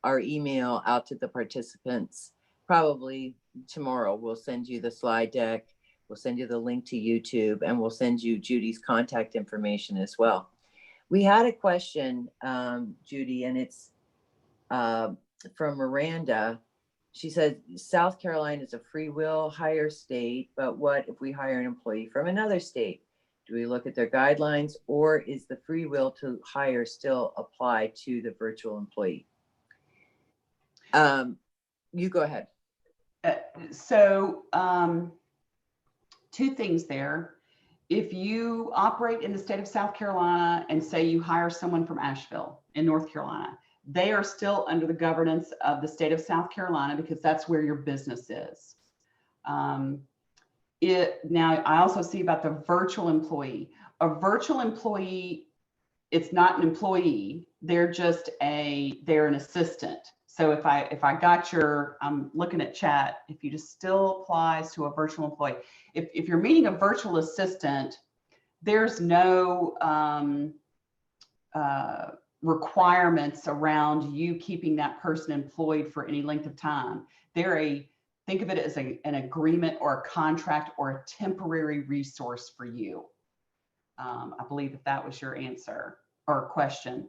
our email out to the participants. Probably tomorrow, we'll send you the slide deck. We'll send you the link to YouTube and we'll send you Judy's contact information as well. We had a question, Judy, and it's from Miranda. She said, South Carolina is a free will hire state, but what if we hire an employee from another state? Do we look at their guidelines or is the free will to hire still apply to the virtual employee? You go ahead. So two things there. If you operate in the state of South Carolina and say you hire someone from Asheville in North Carolina, they are still under the governance of the state of South Carolina because that's where your business is. Now, I also see about the virtual employee. A virtual employee, it's not an employee. They're an assistant. So if I got I'm looking at chat, if you just still applies to a virtual employee. If you're meeting a virtual assistant, there's no requirements around you keeping that person employed for any length of time. Think of it as an agreement or a contract or a temporary resource for you. I believe that was your answer or question.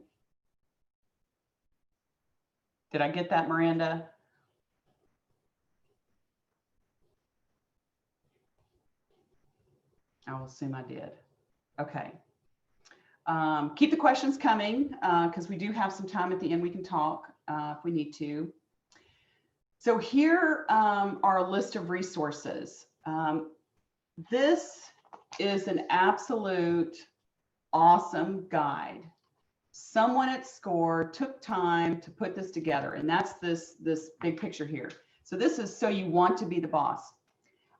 Did I get that, Miranda? I will assume I did. Okay. Keep the questions coming because we do have some time at the end. We can talk if we need to. So here are a list of resources. This is an absolute awesome guide. Someone at SCORE took time to put this together, and that's this big picture here. So this is So You Want to Be the Boss.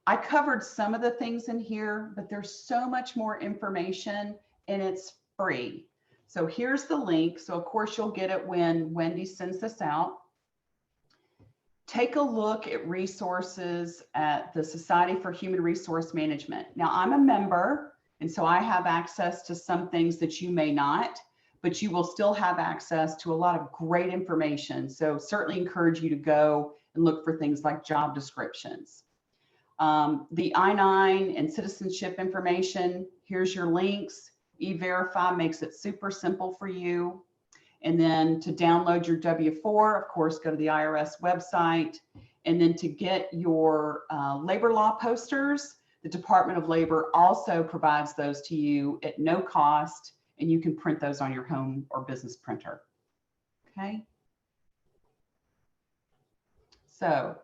I covered some of the things in here, but there's so much more information and it's free. So here's the link. So of course you'll get it when Wendy sends this out. Take a look at resources at the Society for Human Resource Management. Now I'm a member, and so I have access to some things that you may not, but you will still have access to a lot of great information. So certainly encourage you to go and look for things like job descriptions. The I-9 and citizenship information, here's your links. E-Verify makes it super simple for you. And then to download your W-4, of course, go to the IRS website. And then to get your labor law posters, the Department of Labor also provides those to you at no cost, and you can print those on your home or business printer. Okay. So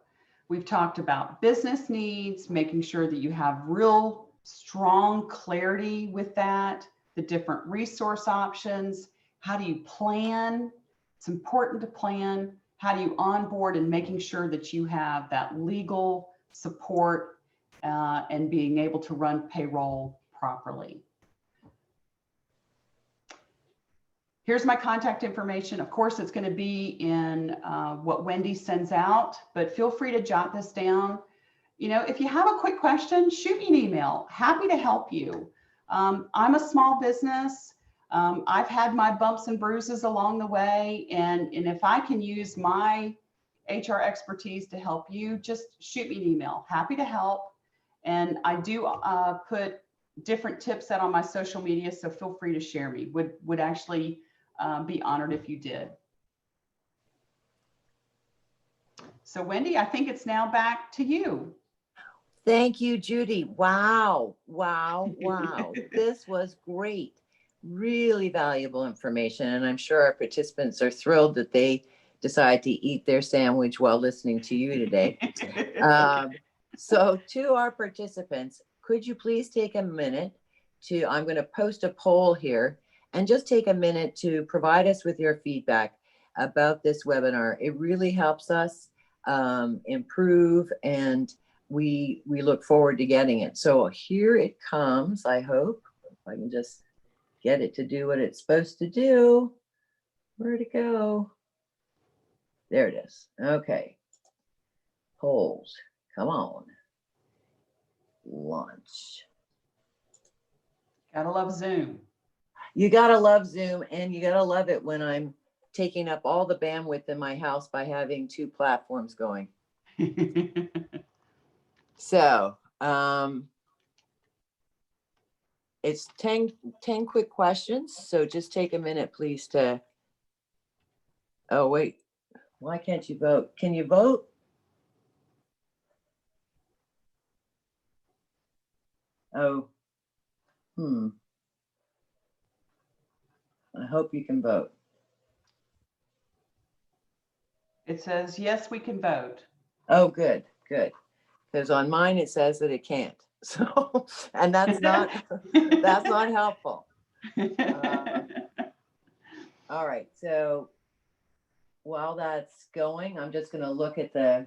we've talked about business needs, making sure that you have real strong clarity with that, the different resource options. How do you plan? It's important to plan. How do you onboard, and making sure that you have that legal support and being able to run payroll properly. Here's my contact information. Of course, it's going to be in what Wendy sends out, but feel free to jot this down. You know, if you have a quick question, shoot me an email. Happy to help you. I'm a small business. I've had my bumps and bruises along the way, and if I can use my HR expertise to help you, just shoot me an email. Happy to help. And I do put different tips out on my social media, so feel free to share me. Would actually be honored if you did. So Wendy, I think it's now back to you. Thank you, Judy. Wow, wow, wow. This was great. Really valuable information. And I'm sure our participants are thrilled that they decide to eat their sandwich while listening to you today. So to our participants, could you please take a minute I'm going to post a poll here, and just take a minute to provide us with your feedback about this webinar. It really helps us improve, and we look forward to getting it. So here it comes. I hope if I can just get it to do what it's supposed to do. Where'd it go? There it is. Okay. Polls. Come on. Launch. Gotta love Zoom. You gotta love Zoom, and you gotta love it when I'm taking up all the bandwidth in my house by having two platforms going. So it's 10 quick questions. So just take a minute, please, to, oh, wait, why can't you vote? Can you vote? Oh, I hope you can vote. It says, yes, we can vote. Oh, good, good. Because on mine, it says that it can't. So, and that's not helpful. All right, so while that's going, I'm just gonna look at the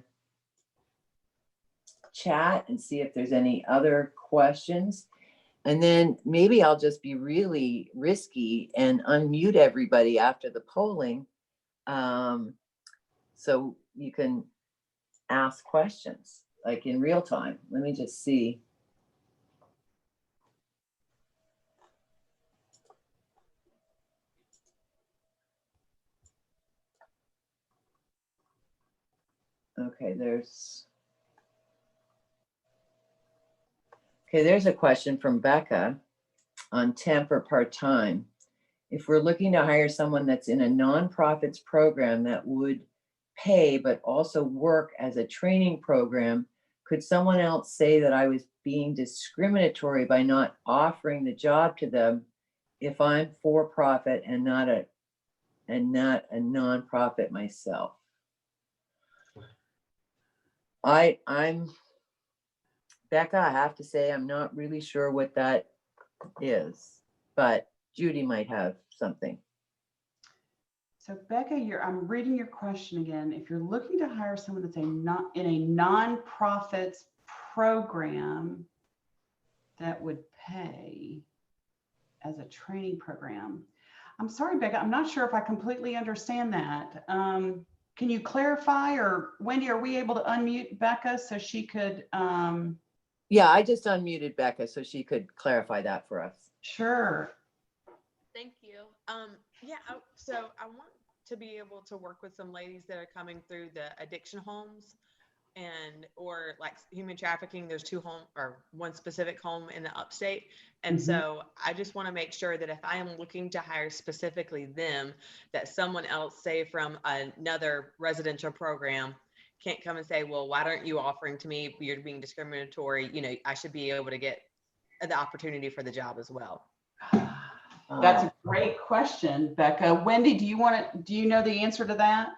chat and see if there's any other questions. And then maybe I'll just be really risky and unmute everybody after the polling. So you can ask questions like in real time. Let me just see. Okay, there's a question from Becca on temp or part-time. If we're looking to hire someone that's in a nonprofits program that would pay but also work as a training program, could someone else say that I was being discriminatory by not offering the job to them if I'm for profit and not a nonprofit myself? I'm Becca, I have to say I'm not really sure what that is, but Judy might have something. So Becca, I'm reading your question again. If you're looking to hire someone that's in a nonprofits program that would pay as a training program. I'm sorry, Becca, I'm not sure if I completely understand that. Can you clarify, or Wendy, are we able to unmute Becca so she could? Yeah, I just unmuted Becca so she could clarify that for us. Sure. Thank you. Yeah, so I want to be able to work with some ladies that are coming through the addiction homes or like human trafficking. There's one specific home in the upstate. And so I just want to make sure that if I am looking to hire specifically them, that someone else, say from another residential program, can't come and say, well, why aren't you offering to me? You're being discriminatory. You know, I should be able to get the opportunity for the job as well. That's a great question, Becca. Wendy, do you know the answer to that?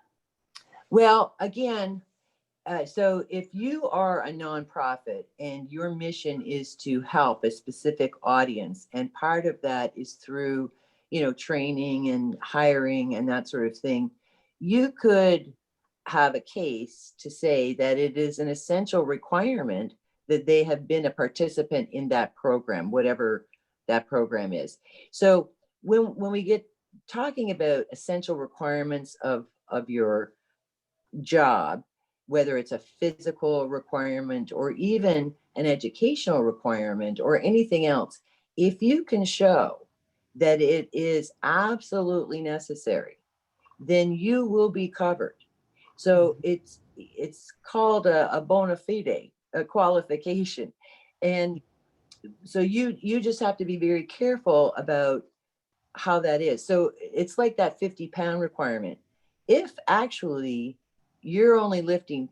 Well, again, so if you are a nonprofit and your mission is to help a specific audience, and part of that is through, training and hiring and that sort of thing, you could have a case to say that it is an essential requirement that they have been a participant in that program, whatever that program is. So when we get talking about essential requirements of your job, whether it's a physical requirement or even an educational requirement or anything else, if you can show that it is absolutely necessary, then you will be covered. So it's called a bona fide, a qualification. And so you just have to be very careful about how that is. So it's like that 50-pound requirement. If actually you're only lifting,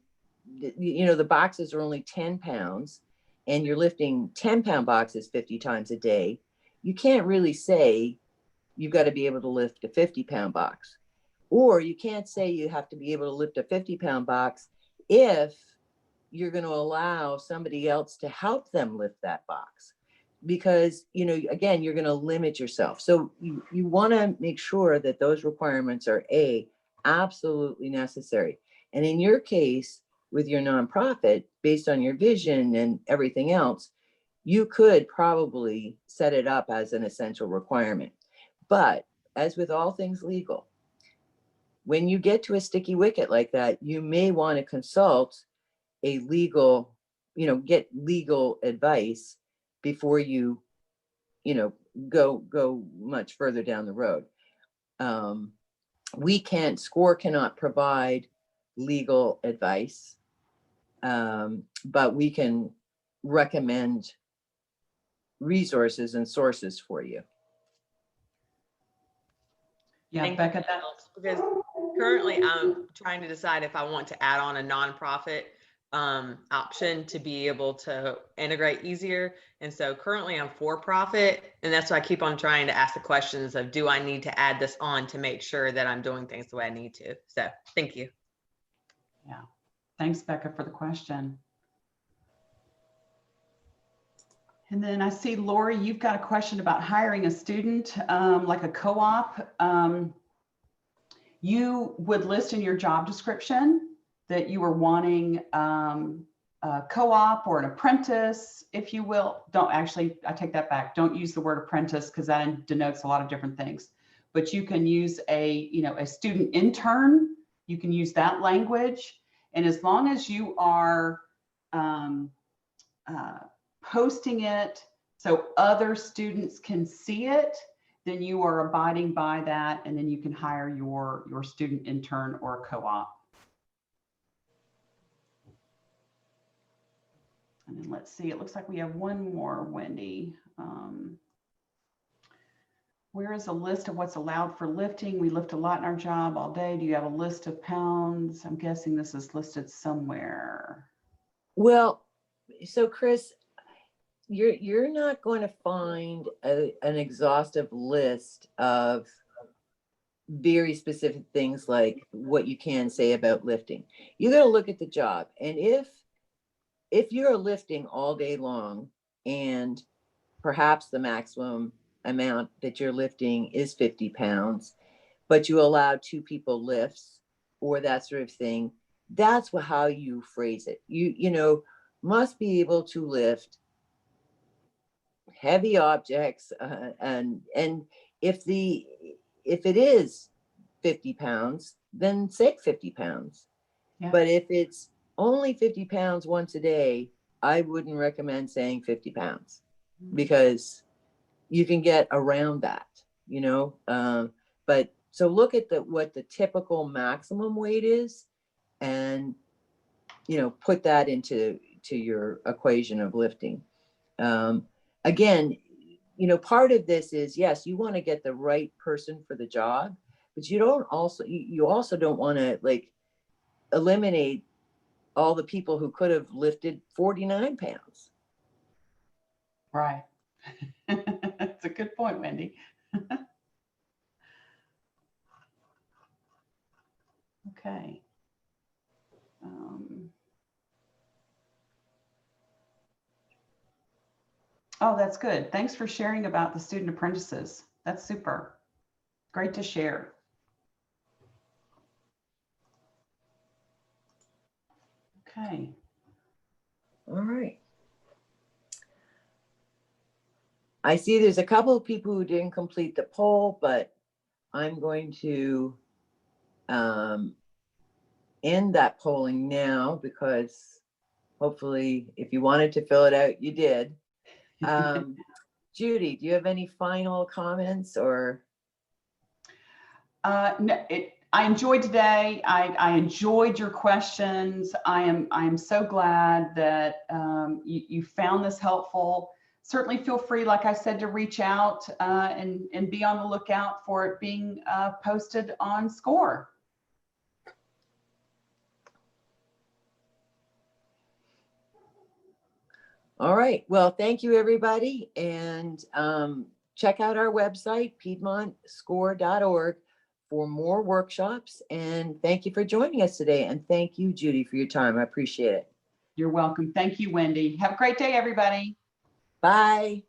the boxes are only 10 pounds and you're lifting 10-pound boxes 50 times a day, you can't really say you've got to be able to lift a 50-pound box. Or you can't say you have to be able to lift a 50-pound box if you're going to allow somebody else to help them lift that box. Because, again, you're going to limit yourself. So you want to make sure that those requirements are absolutely necessary. And in your case, with your nonprofit, based on your vision and everything else, you could probably set it up as an essential requirement. But as with all things legal, when you get to a sticky wicket like that, you may want to consult a legal, get legal advice before you go much further down the road. SCORE cannot provide legal advice, but we can recommend resources and sources for you. Yeah, Becca, that helps, because currently I'm trying to decide if I want to add on a nonprofit option to be able to integrate easier. And so currently I'm for profit, and that's why I keep on trying to ask the questions of, do I need to add this on to make sure that I'm doing things the way I need to? So thank you. Yeah. Thanks, Becca, for the question. And then I see, Lori, you've got a question about hiring a student, like a co-op. You would list in your job description that you were wanting a co-op or an apprentice, if you will. Don't actually, I take that back. Don't use the word apprentice because that denotes a lot of different things. But you can use a student intern. You can use that language. And as long as you are posting it so other students can see it, then you are abiding by that, and then you can hire your student intern or co-op. And then let's see, it looks like we have one more, Wendy. Where is a list of what's allowed for lifting? We lift a lot in our job all day. Do you have a list of pounds? I'm guessing this is listed somewhere. Well, so Chris, you're not going to find an exhaustive list of very specific things like what you can say about lifting. You got to look at the job, and if you're lifting all day long and perhaps the maximum amount that you're lifting is 50 pounds, but you allow 2 people lifts or that sort of thing, that's how you phrase it. You know, must be able to lift heavy objects, and if it is 50 pounds, then say 50 pounds. Yeah. But if it's only 50 pounds once a day, I wouldn't recommend saying 50 pounds because you can get around that, you know. But so look at what the typical maximum weight is, and put that into your equation of lifting. Again, part of this is, yes, you want to get the right person for the job, but you also don't want to like eliminate all the people who could have lifted 49 pounds. Right. That's a good point, Wendy. Okay. Oh, that's good. Thanks for sharing about the student apprentices. That's super. Great to share. Okay. All right. I see there's a couple of people who didn't complete the poll, but I'm going to end that polling now because hopefully if you wanted to fill it out, you did. Judy, do you have any final comments or? No, I enjoyed today. I enjoyed your questions. I am so glad that you found this helpful. Certainly feel free, like I said, to reach out and be on the lookout for it being posted on SCORE. All right. Well, thank you, everybody. And check out our website, PiedmontScore.org, for more workshops. And thank you for joining us today. And thank you, Judy, for your time. I appreciate it. You're welcome. Thank you, Wendy. Have a great day, everybody. Bye.